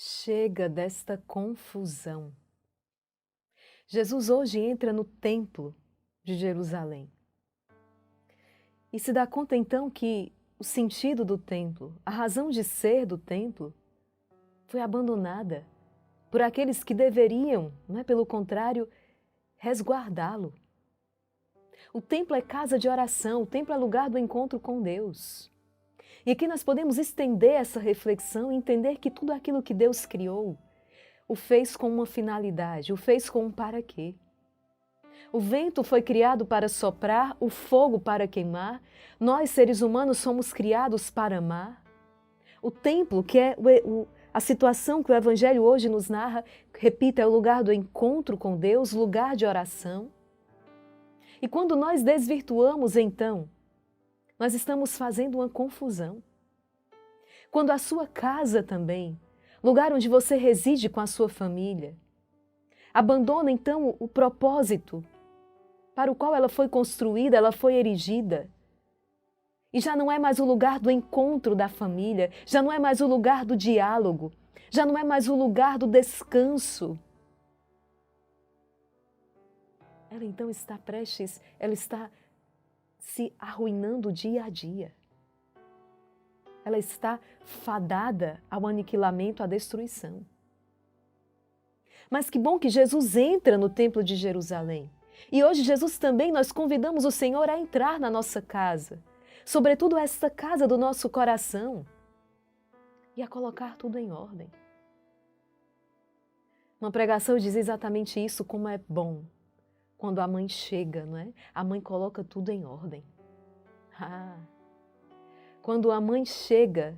Chega desta confusão. Jesus hoje entra no templo de Jerusalém e se dá conta então que o sentido do templo, a razão de ser do templo, foi abandonada por aqueles que deveriam, não é, pelo contrário, resguardá-lo. O templo é casa de oração, o templo é lugar do encontro com Deus. E aqui nós podemos estender essa reflexão e entender que tudo aquilo que Deus criou, o fez com uma finalidade, o fez com um para quê. O vento foi criado para soprar, o fogo para queimar, nós seres humanos somos criados para amar. O templo, que é a situação que o Evangelho hoje nos narra, repito, é o lugar do encontro com Deus, lugar de oração. E quando nós desvirtuamos então, nós estamos fazendo uma confusão. Quando a sua casa também, lugar onde você reside com a sua família, abandona então o propósito para o qual ela foi construída, ela foi erigida. E já não é mais o lugar do encontro da família, já não é mais o lugar do diálogo, já não é mais o lugar do descanso. Ela então está prestes, ela está se arruinando dia a dia. Ela está fadada ao aniquilamento, à destruição. Mas que bom que Jesus entra no templo de Jerusalém. E hoje Jesus também, nós convidamos o Senhor a entrar na nossa casa, sobretudo esta casa do nosso coração, e a colocar tudo em ordem. Uma pregação diz exatamente isso, como é bom quando a mãe chega, não é? A mãe coloca tudo em ordem. Quando a mãe chega,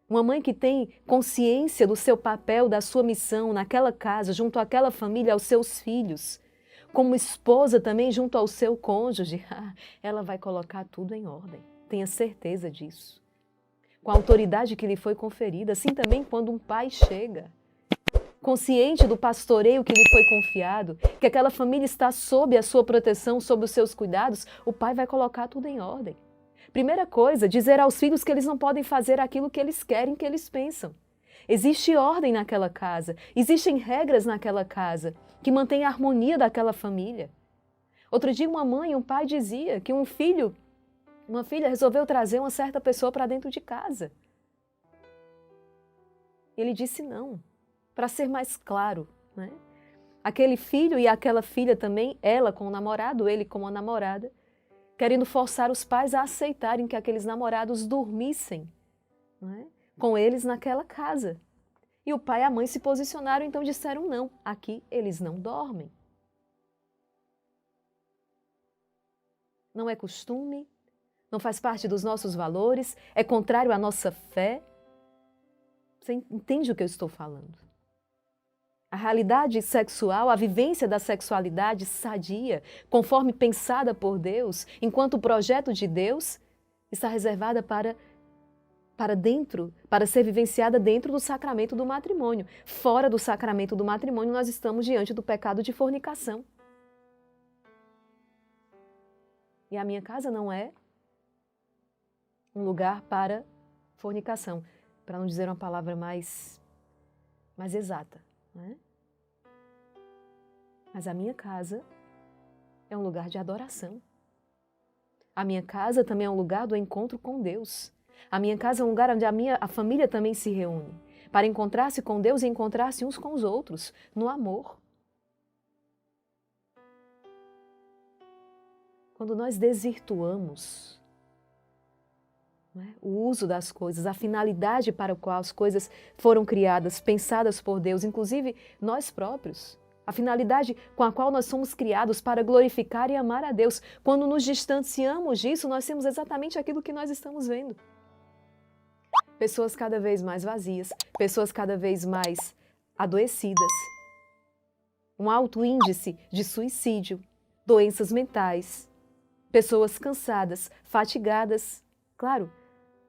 uma mãe que tem consciência do seu papel, da sua missão naquela casa, junto àquela família, aos seus filhos, como esposa também junto ao seu cônjuge, ela vai colocar tudo em ordem. Tenha certeza disso. Com a autoridade que lhe foi conferida, assim também quando um pai chega, consciente do pastoreio que lhe foi confiado, que aquela família está sob a sua proteção, sob os seus cuidados, o pai vai colocar tudo em ordem. Primeira coisa, dizer aos filhos que eles não podem fazer aquilo que eles querem, que eles pensam. Existe ordem naquela casa, existem regras naquela casa que mantêm a harmonia daquela família. Outro dia uma mãe e um pai dizia que uma filha resolveu trazer uma certa pessoa para dentro de casa. Ele disse não, para ser mais claro, né? Aquele filho e aquela filha também, ela com o namorado, ele com a namorada, querendo forçar os pais a aceitarem que aqueles namorados dormissem, não é, com eles naquela casa. E o pai e a mãe se posicionaram, então disseram não, aqui eles não dormem. Não é costume, não faz parte dos nossos valores, é contrário à nossa fé. Você entende o que eu estou falando? A realidade sexual, a vivência da sexualidade sadia, conforme pensada por Deus, enquanto o projeto de Deus está reservada para ser vivenciada dentro do sacramento do matrimônio. Fora do sacramento do matrimônio, nós estamos diante do pecado de fornicação. E a minha casa não é um lugar para fornicação, para não dizer uma palavra mais exata, né? Mas a minha casa é um lugar de adoração. A minha casa também é um lugar do encontro com Deus. A minha casa é um lugar onde a família também se reúne para encontrar-se com Deus e encontrar-se uns com os outros, no amor. Quando nós desvirtuamos, o uso das coisas, a finalidade para a qual as coisas foram criadas, pensadas por Deus, inclusive nós próprios, a finalidade com a qual nós somos criados para glorificar e amar a Deus. Quando nos distanciamos disso, nós temos exatamente aquilo que nós estamos vendo. Pessoas cada vez mais vazias, pessoas cada vez mais adoecidas, um alto índice de suicídio, doenças mentais, pessoas cansadas, fatigadas. Claro,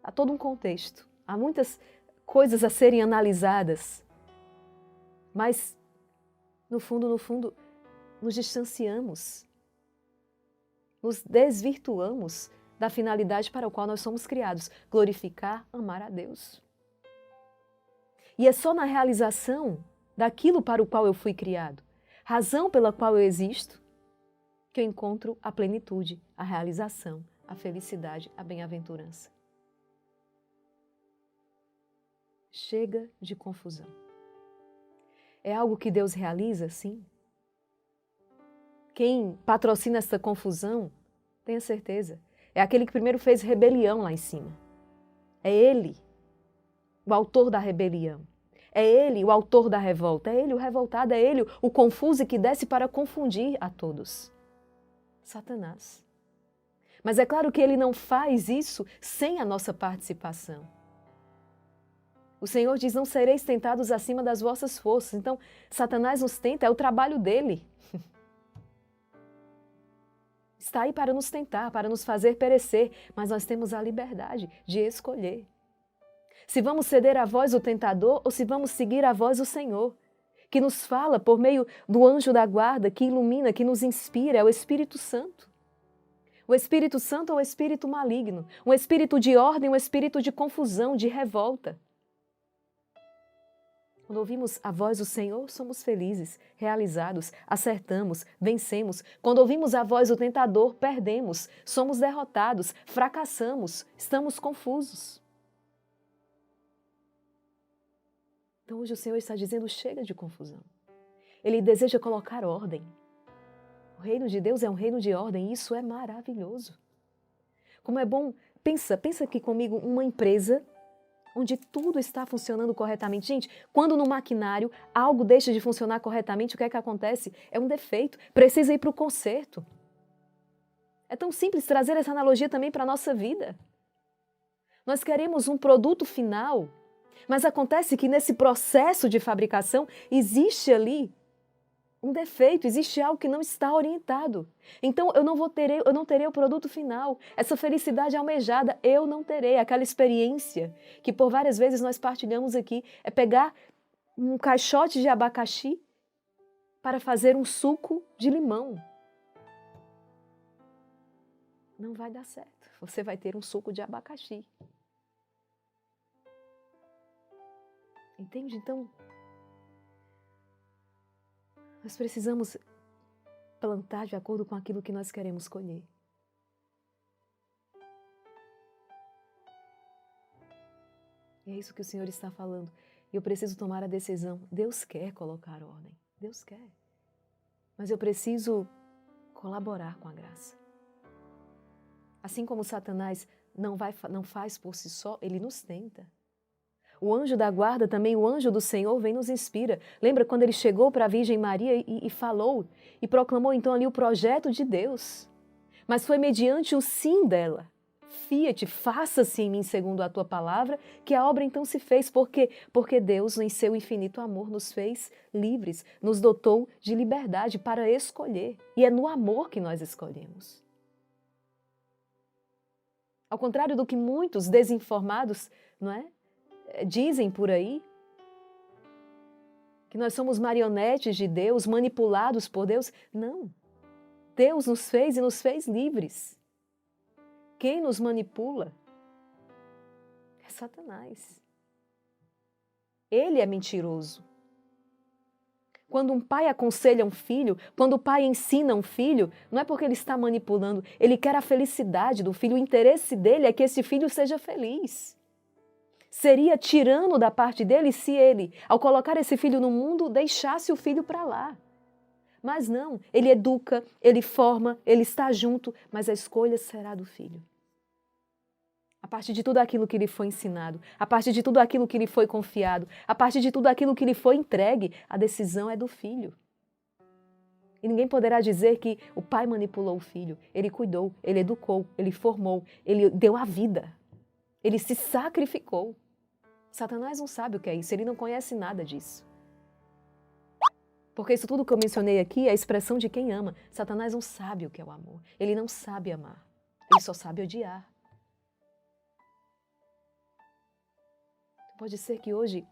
há todo um contexto, há muitas coisas a serem analisadas, mas no fundo, nos distanciamos, nos desvirtuamos da finalidade para a qual nós somos criados, glorificar, amar a Deus. E é só na realização daquilo para o qual eu fui criado, razão pela qual eu existo, que eu encontro a plenitude, a realização, a felicidade, a bem-aventurança. Chega de confusão. É algo que Deus realiza, sim. Quem patrocina essa confusão, tenha certeza, é aquele que primeiro fez rebelião lá em cima. É Ele, o autor da rebelião. É Ele, o autor da revolta. É Ele, o revoltado. É Ele, o confuso e que desce para confundir a todos. Satanás. Mas é claro que Ele não faz isso sem a nossa participação. O Senhor diz, não sereis tentados acima das vossas forças. Então, Satanás nos tenta, é o trabalho dele. Está aí para nos tentar, para nos fazer perecer, mas nós temos a liberdade de escolher. Se vamos ceder à voz do tentador ou se vamos seguir a voz do Senhor, que nos fala por meio do anjo da guarda, que ilumina, que nos inspira, é o Espírito Santo. O Espírito Santo é um espírito maligno, um espírito de ordem, um espírito de confusão, de revolta. Quando ouvimos a voz do Senhor, somos felizes, realizados, acertamos, vencemos. Quando ouvimos a voz do tentador, perdemos, somos derrotados, fracassamos, estamos confusos. Então hoje o Senhor está dizendo, chega de confusão. Ele deseja colocar ordem. O reino de Deus é um reino de ordem e isso é maravilhoso. Como é bom, pensa aqui comigo, uma empresa onde tudo está funcionando corretamente. Gente, quando no maquinário algo deixa de funcionar corretamente, o que é que acontece? É um defeito, precisa ir para o conserto. É tão simples trazer essa analogia também para a nossa vida. Nós queremos um produto final, mas acontece que nesse processo de fabricação existe ali um defeito, existe algo que não está orientado. Então eu não terei o produto final. Essa felicidade almejada eu não terei. Aquela experiência que por várias vezes nós partilhamos aqui é pegar um caixote de abacaxi para fazer um suco de limão. Não vai dar certo. Você vai ter um suco de abacaxi. Entende? Então, nós precisamos plantar de acordo com aquilo que nós queremos colher. E é isso que o Senhor está falando. E eu preciso tomar a decisão. Deus quer colocar ordem. Deus quer. Mas eu preciso colaborar com a graça. Assim como Satanás não faz por si só, ele nos tenta. O anjo da guarda também, o anjo do Senhor, vem e nos inspira. Lembra quando ele chegou para a Virgem Maria e falou, e proclamou então ali o projeto de Deus. Mas foi mediante o sim dela. Fiat, faça-se em mim segundo a tua palavra, que a obra então se fez. Por quê? Porque Deus, em seu infinito amor, nos fez livres, nos dotou de liberdade para escolher. E é no amor que nós escolhemos. Ao contrário do que muitos desinformados, não é? Dizem por aí que nós somos marionetes de Deus, manipulados por Deus. Não. Deus nos fez e nos fez livres. Quem nos manipula é Satanás. Ele é mentiroso. Quando um pai aconselha um filho, quando o pai ensina um filho, não é porque ele está manipulando, ele quer a felicidade do filho, o interesse dele é que esse filho seja feliz. Seria tirano da parte dele se ele, ao colocar esse filho no mundo, deixasse o filho para lá. Mas não, ele educa, ele forma, ele está junto, mas a escolha será do filho. A partir de tudo aquilo que lhe foi ensinado, a partir de tudo aquilo que lhe foi confiado, a partir de tudo aquilo que lhe foi entregue, a decisão é do filho. E ninguém poderá dizer que o pai manipulou o filho. Ele cuidou, ele educou, ele formou, ele deu a vida. Ele se sacrificou. Satanás não sabe o que é isso, ele não conhece nada disso. Porque isso tudo que eu mencionei aqui é a expressão de quem ama. Satanás não sabe o que é o amor. Ele não sabe amar. Ele só sabe odiar. Pode ser que hoje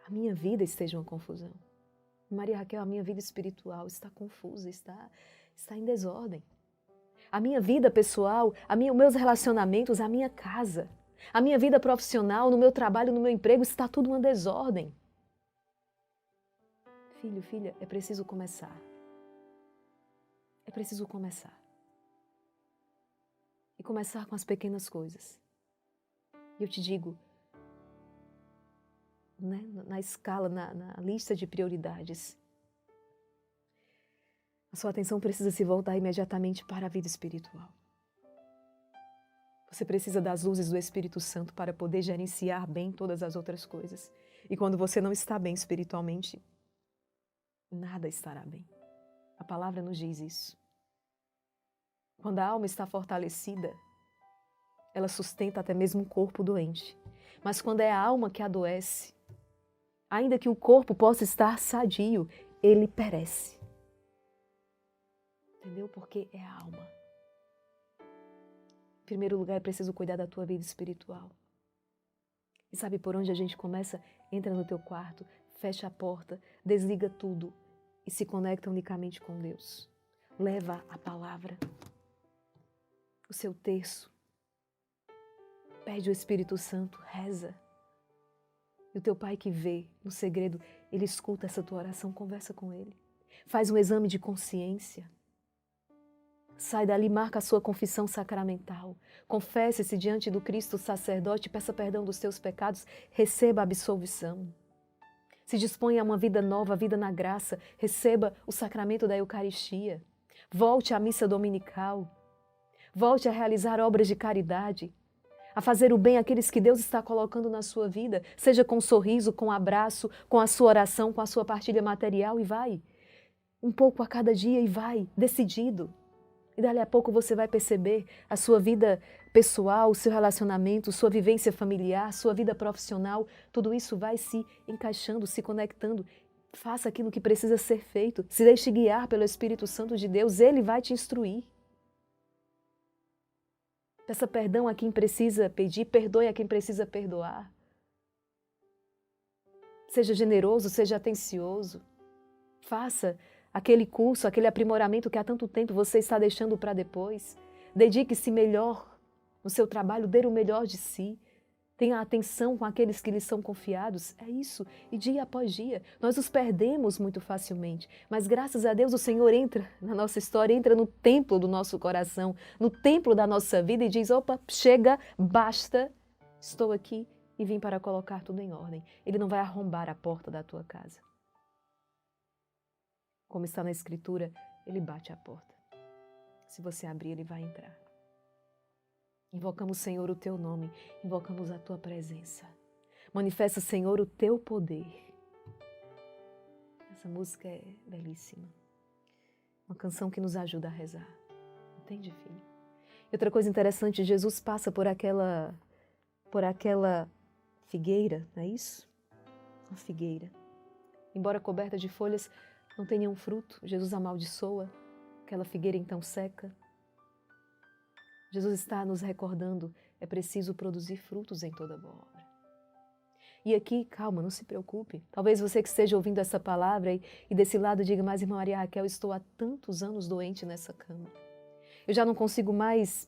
a minha vida esteja uma confusão. Maria Raquel, a minha vida espiritual está confusa, está em desordem. A minha vida pessoal, os meus relacionamentos, a minha casa. A minha vida profissional, no meu trabalho, no meu emprego, está tudo uma desordem. Filho, filha, é preciso começar. É preciso começar. E começar com as pequenas coisas. E eu te digo, né, na escala, na lista de prioridades, a sua atenção precisa se voltar imediatamente para a vida espiritual. Você precisa das luzes do Espírito Santo para poder gerenciar bem todas as outras coisas. E quando você não está bem espiritualmente, nada estará bem. A palavra nos diz isso. Quando a alma está fortalecida, ela sustenta até mesmo um corpo doente. Mas quando é a alma que adoece, ainda que o corpo possa estar sadio, ele perece. Entendeu? Porque é a alma. Em primeiro lugar, é preciso cuidar da tua vida espiritual. E sabe por onde a gente começa? Entra no teu quarto, fecha a porta, desliga tudo e se conecta unicamente com Deus. Leva a palavra, o seu terço. Pede o Espírito Santo, reza. E o teu pai que vê no segredo, ele escuta essa tua oração, conversa com ele. Faz um exame de consciência. Sai dali, marca a sua confissão sacramental. Confesse-se diante do Cristo sacerdote, peça perdão dos teus pecados, receba a absolvição. Se disponha a uma vida nova, a vida na graça, receba o sacramento da Eucaristia. Volte à missa dominical. Volte a realizar obras de caridade, a fazer o bem àqueles que Deus está colocando na sua vida, seja com um sorriso, com um abraço, com a sua oração, com a sua partilha material, e vai. Um pouco a cada dia e vai, decidido. E dali a pouco você vai perceber a sua vida pessoal, o seu relacionamento, sua vivência familiar, sua vida profissional, tudo isso vai se encaixando, se conectando. Faça aquilo que precisa ser feito, se deixe guiar pelo Espírito Santo de Deus, Ele vai te instruir. Peça perdão a quem precisa pedir, perdoe a quem precisa perdoar. Seja generoso, seja atencioso. Faça aquele curso, aquele aprimoramento que há tanto tempo você está deixando para depois. Dedique-se melhor no seu trabalho, dê o melhor de si. Tenha atenção com aqueles que lhes são confiados. É isso. E dia após dia, nós os perdemos muito facilmente. Mas graças a Deus o Senhor entra na nossa história, entra no templo do nosso coração, no templo da nossa vida e diz, opa, chega, basta, estou aqui e vim para colocar tudo em ordem. Ele não vai arrombar a porta da tua casa. Como está na Escritura, ele bate a porta. Se você abrir, ele vai entrar. Invocamos, Senhor, o teu nome, invocamos a tua presença. Manifesta, Senhor, o teu poder. Essa música é belíssima. Uma canção que nos ajuda a rezar. Entende, filho? E outra coisa interessante, Jesus passa por aquela figueira, não é isso? Uma figueira. Embora coberta de folhas, não tem nenhum fruto. Jesus amaldiçoa, aquela figueira então seca. Jesus está nos recordando, é preciso produzir frutos em toda boa obra. E aqui, calma, não se preocupe. Talvez você que esteja ouvindo essa palavra e desse lado diga, mas irmã Maria Raquel, eu estou há tantos anos doente nessa cama. Eu já não consigo mais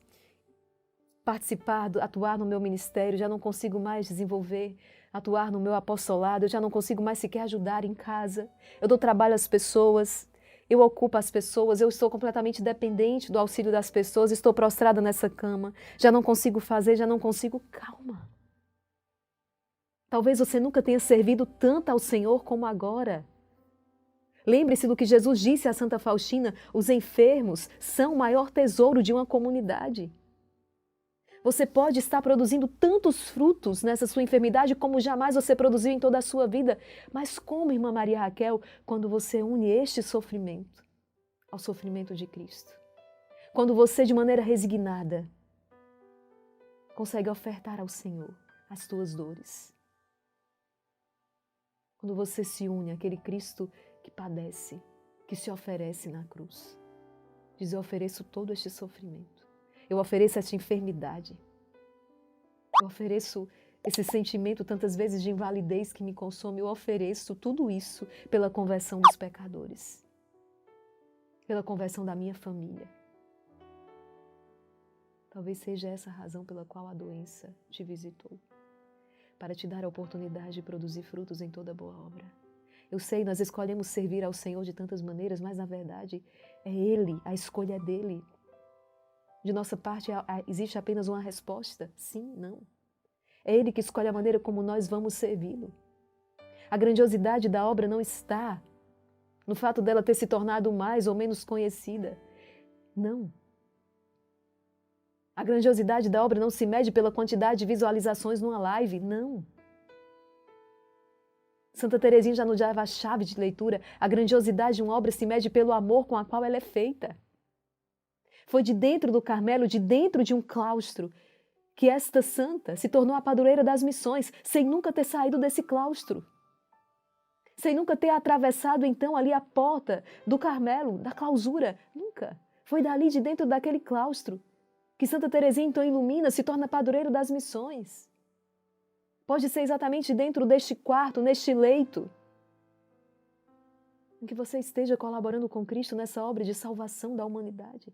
participar, atuar no meu ministério, já não consigo mais desenvolver, atuar no meu apostolado, eu já não consigo mais sequer ajudar em casa. Eu dou trabalho às pessoas, eu ocupo as pessoas, eu estou completamente dependente do auxílio das pessoas, estou prostrada nessa cama, já não consigo fazer, já não consigo. Calma. Talvez você nunca tenha servido tanto ao Senhor como agora. Lembre-se do que Jesus disse a Santa Faustina, os enfermos são o maior tesouro de uma comunidade. Você pode estar produzindo tantos frutos nessa sua enfermidade como jamais você produziu em toda a sua vida. Mas como, irmã Maria Raquel, quando você une este sofrimento ao sofrimento de Cristo? Quando você, de maneira resignada, consegue ofertar ao Senhor as tuas dores. Quando você se une àquele Cristo que padece, que se oferece na cruz. Diz, eu ofereço todo este sofrimento. Eu ofereço essa enfermidade. Eu ofereço esse sentimento tantas vezes de invalidez que me consome. Eu ofereço tudo isso pela conversão dos pecadores. Pela conversão da minha família. Talvez seja essa a razão pela qual a doença te visitou, para te dar a oportunidade de produzir frutos em toda boa obra. Eu sei, nós escolhemos servir ao Senhor de tantas maneiras, mas na verdade é Ele, a escolha é dele. De nossa parte existe apenas uma resposta, sim, não. É Ele que escolhe a maneira como nós vamos servi-lo. A grandiosidade da obra não está no fato dela ter se tornado mais ou menos conhecida. Não. A grandiosidade da obra não se mede pela quantidade de visualizações numa live, não. Santa Teresinha já nos dava a chave de leitura. A grandiosidade de uma obra se mede pelo amor com a qual ela é feita. Foi de dentro do Carmelo, de dentro de um claustro, que esta santa se tornou a padroeira das missões, sem nunca ter saído desse claustro. Sem nunca ter atravessado, então, ali a porta do Carmelo, da clausura. Nunca. Foi dali, de dentro daquele claustro, que Santa Teresinha, então, ilumina, se torna padroeira das missões. Pode ser exatamente dentro deste quarto, neste leito, em que você esteja colaborando com Cristo nessa obra de salvação da humanidade.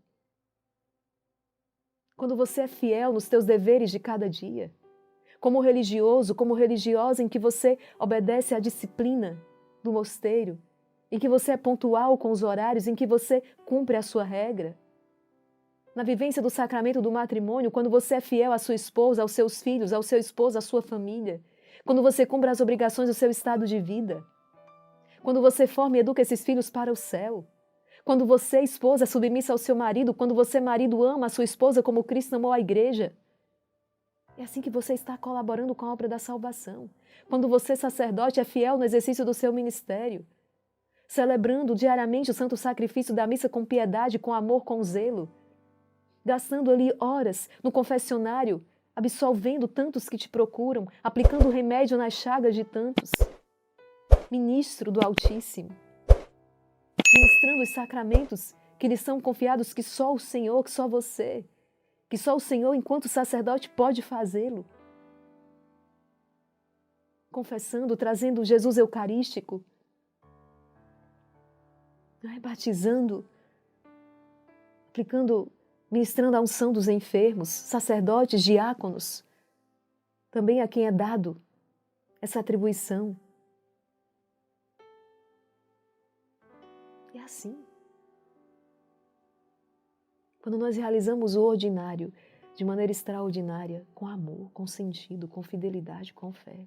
Quando você é fiel nos teus deveres de cada dia, como religioso, como religiosa em que você obedece à disciplina do mosteiro, em que você é pontual com os horários, em que você cumpre a sua regra. Na vivência do sacramento do matrimônio, quando você é fiel à sua esposa, aos seus filhos, ao seu esposo, à sua família. Quando você cumpre as obrigações do seu estado de vida. Quando você forma e educa esses filhos para o céu. Quando você, esposa, é submissa ao seu marido. Quando você, marido, ama a sua esposa como Cristo amou a igreja. É assim que você está colaborando com a obra da salvação. Quando você, sacerdote, é fiel no exercício do seu ministério. Celebrando diariamente o santo sacrifício da missa com piedade, com amor, com zelo. Gastando ali horas no confessionário, absolvendo tantos que te procuram, aplicando remédio nas chagas de tantos. Ministro do Altíssimo, ministrando os sacramentos que lhe são confiados, que só o Senhor, que só você, que só o Senhor, enquanto sacerdote, pode fazê-lo. Confessando, trazendo Jesus eucarístico, batizando, aplicando, ministrando a unção dos enfermos, sacerdotes, diáconos, também a quem é dado essa atribuição. É assim. Quando nós realizamos o ordinário de maneira extraordinária, com amor, com sentido, com fidelidade, com fé,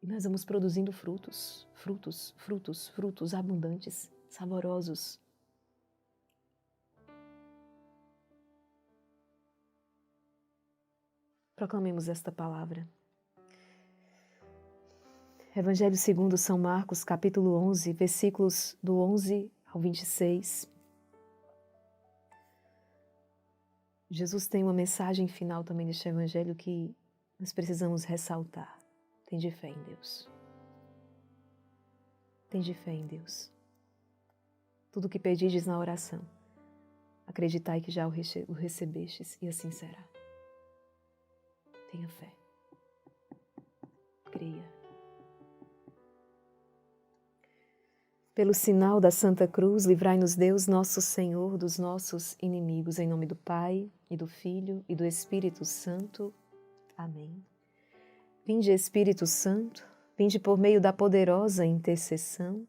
e nós vamos produzindo frutos, frutos, frutos, frutos abundantes, saborosos. Proclamemos esta palavra. Evangelho segundo São Marcos, capítulo 11, versículos do 11 ao 26. Jesus tem uma mensagem final também neste evangelho que nós precisamos ressaltar. Tende fé em Deus. Tende fé em Deus. Tudo o que pedides na oração, acreditai que já o recebestes e assim será. Tenha fé. Creia. Pelo sinal da Santa Cruz, livrai-nos Deus, nosso Senhor, dos nossos inimigos. Em nome do Pai, e do Filho, e do Espírito Santo. Amém. Vinde, Espírito Santo, vinde por meio da poderosa intercessão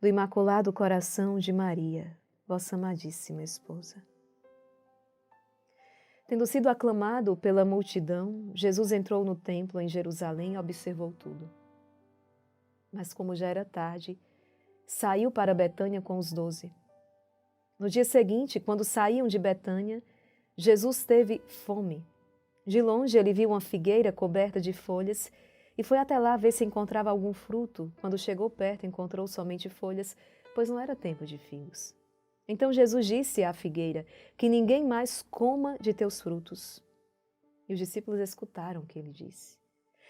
do Imaculado Coração de Maria, vossa amadíssima esposa. Tendo sido aclamado pela multidão, Jesus entrou no templo em Jerusalém e observou tudo. Mas como já era tarde, saiu para Betânia com os 12. No dia seguinte, quando saíam de Betânia, Jesus teve fome. De longe ele viu uma figueira coberta de folhas e foi até lá ver se encontrava algum fruto. Quando chegou perto, encontrou somente folhas, pois não era tempo de figos. Então Jesus disse à figueira, que ninguém mais coma de teus frutos. E os discípulos escutaram o que ele disse.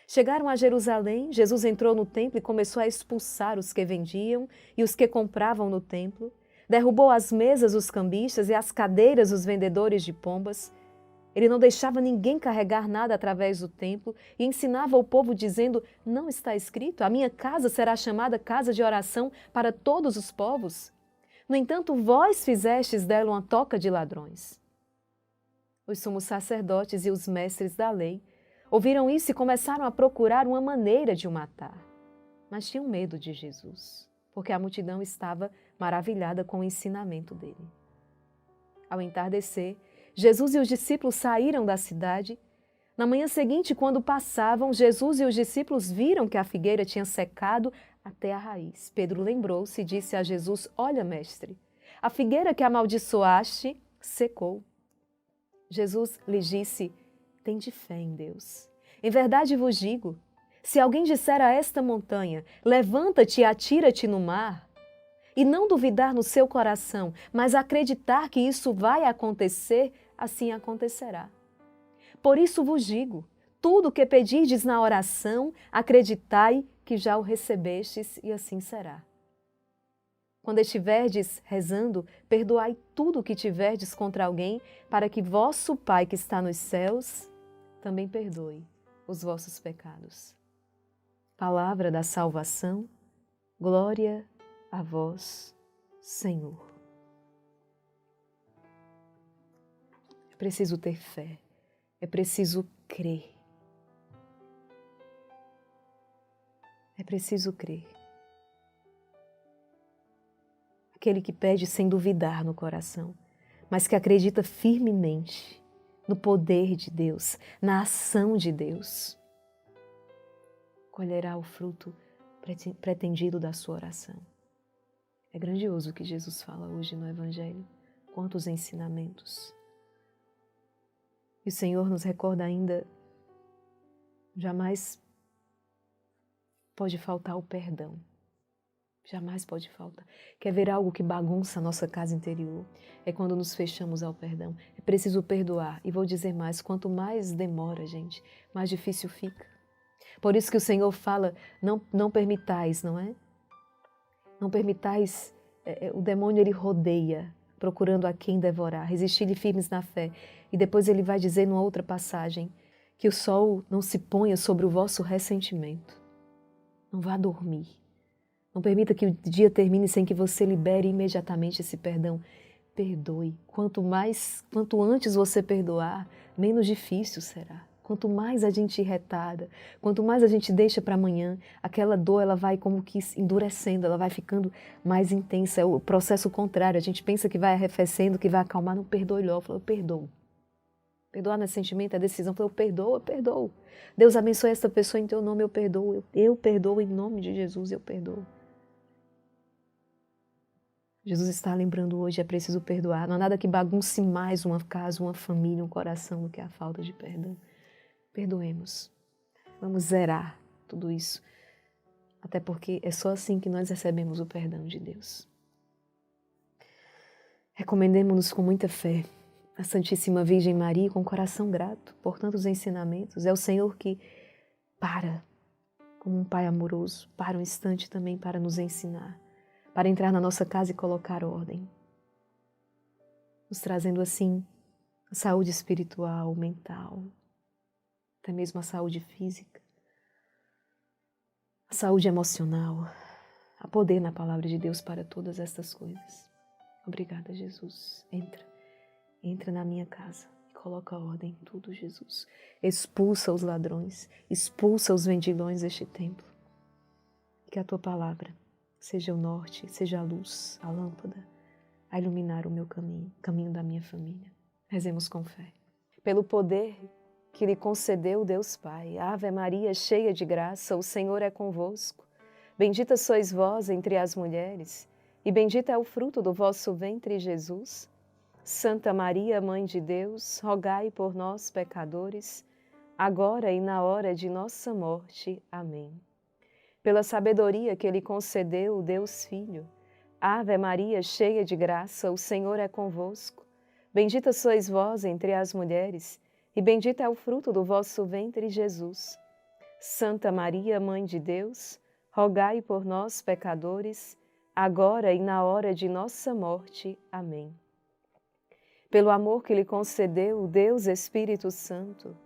Chegaram a Jerusalém, Jesus entrou no templo e começou a expulsar os que vendiam e os que compravam no templo. Derrubou as mesas dos cambistas e as cadeiras dos vendedores de pombas. Ele não deixava ninguém carregar nada através do templo e ensinava ao povo dizendo, não está escrito, a minha casa será chamada casa de oração para todos os povos. No entanto, vós fizestes dela uma toca de ladrões. Os sumos sacerdotes e os mestres da lei ouviram isso e começaram a procurar uma maneira de o matar. Mas tinham medo de Jesus, porque a multidão estava maravilhada com o ensinamento dele. Ao entardecer, Jesus e os discípulos saíram da cidade. Na manhã seguinte, quando passavam, Jesus e os discípulos viram que a figueira tinha secado até a raiz. Pedro lembrou-se e disse a Jesus: Olha, mestre, a figueira que amaldiçoaste secou. Jesus lhe disse: Tende fé em Deus. Em verdade vos digo, se alguém disser a esta montanha, levanta-te e atira-te no mar, e não duvidar no seu coração, mas acreditar que isso vai acontecer, assim acontecerá. Por isso vos digo, tudo o que pedirdes na oração, acreditai que já o recebestes, e assim será. Quando estiverdes rezando, perdoai tudo o que tiverdes contra alguém, para que vosso Pai que está nos céus também perdoe os vossos pecados. Palavra da salvação, glória a vós, Senhor. É preciso ter fé, é preciso crer. É preciso crer. Aquele que pede sem duvidar no coração, mas que acredita firmemente no poder de Deus, na ação de Deus, colherá o fruto pretendido da sua oração. É grandioso o que Jesus fala hoje no Evangelho, quantos ensinamentos. E o Senhor nos recorda ainda, jamais pode faltar o perdão. Jamais pode faltar. Quer ver algo que bagunça a nossa casa interior? É quando nos fechamos ao perdão. É preciso perdoar. E vou dizer mais, quanto mais demora, gente, mais difícil fica. Por isso que o Senhor fala, não permitais, não é? Não permitais, o demônio ele rodeia, procurando a quem devorar. Resistir-lhe firmes na fé. E depois ele vai dizer numa outra passagem, que o sol não se ponha sobre o vosso ressentimento. Não vá dormir. Não permita que o dia termine sem que você libere imediatamente esse perdão. Perdoe. Quanto antes você perdoar, menos difícil será. Quanto mais a gente retarda, quanto mais a gente deixa para amanhã, aquela dor ela vai como que endurecendo, ela vai ficando mais intensa. É o processo contrário. A gente pensa que vai arrefecendo, que vai acalmar. Não, perdoe logo. Eu perdoo. Perdoar não é sentimento, é decisão. Eu perdoo. Deus abençoe esta pessoa em teu nome, eu perdoo. Eu perdoo em nome de Jesus, eu perdoo. Jesus está lembrando hoje, é preciso perdoar. Não há nada que bagunce mais uma casa, uma família, um coração do que a falta de perdão. Perdoemos. Vamos zerar tudo isso. Até porque é só assim que nós recebemos o perdão de Deus. Recomendemos-nos com muita fé a Santíssima Virgem Maria com coração grato por tantos ensinamentos. É o Senhor que para, como um Pai amoroso, para um instante também para nos ensinar. Para entrar na nossa casa e colocar ordem, nos trazendo assim a saúde espiritual, mental, até mesmo a saúde física, a saúde emocional, há poder na Palavra de Deus para todas estas coisas. Obrigada, Jesus. Entra na minha casa e coloca ordem em tudo, Jesus. Expulsa os ladrões, expulsa os vendilhões deste templo. Que a Tua Palavra seja o norte, seja a luz, a lâmpada, a iluminar o meu caminho, o caminho da minha família. Rezemos com fé. Pelo poder que lhe concedeu Deus Pai, Ave Maria, cheia de graça, o Senhor é convosco. Bendita sois vós entre as mulheres, e bendito é o fruto do vosso ventre, Jesus. Santa Maria, Mãe de Deus, rogai por nós, pecadores, agora e na hora de nossa morte. Amém. Pela sabedoria que Ele concedeu o Deus Filho. Ave Maria, cheia de graça, o Senhor é convosco. Bendita sois vós entre as mulheres, e bendito é o fruto do vosso ventre, Jesus. Santa Maria, Mãe de Deus, rogai por nós, pecadores, agora e na hora de nossa morte. Amém. Pelo amor que lhe concedeu o Deus Espírito Santo.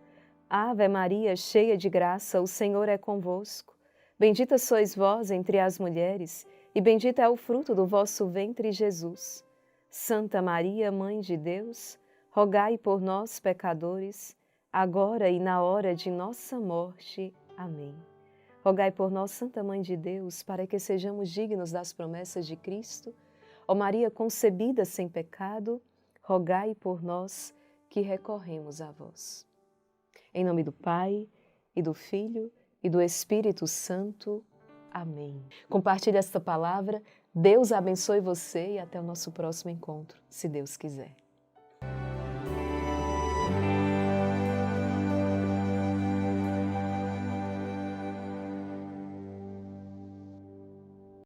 Ave Maria, cheia de graça, o Senhor é convosco. Bendita sois vós entre as mulheres, e bendito é o fruto do vosso ventre, Jesus. Santa Maria, Mãe de Deus, rogai por nós, pecadores, agora e na hora de nossa morte. Amém. Rogai por nós, Santa Mãe de Deus, para que sejamos dignos das promessas de Cristo. Ó Maria concebida sem pecado, rogai por nós que recorremos a vós. Em nome do Pai, e do Filho, e do Espírito Santo. Amém. Compartilhe esta palavra. Deus abençoe você e até o nosso próximo encontro, se Deus quiser.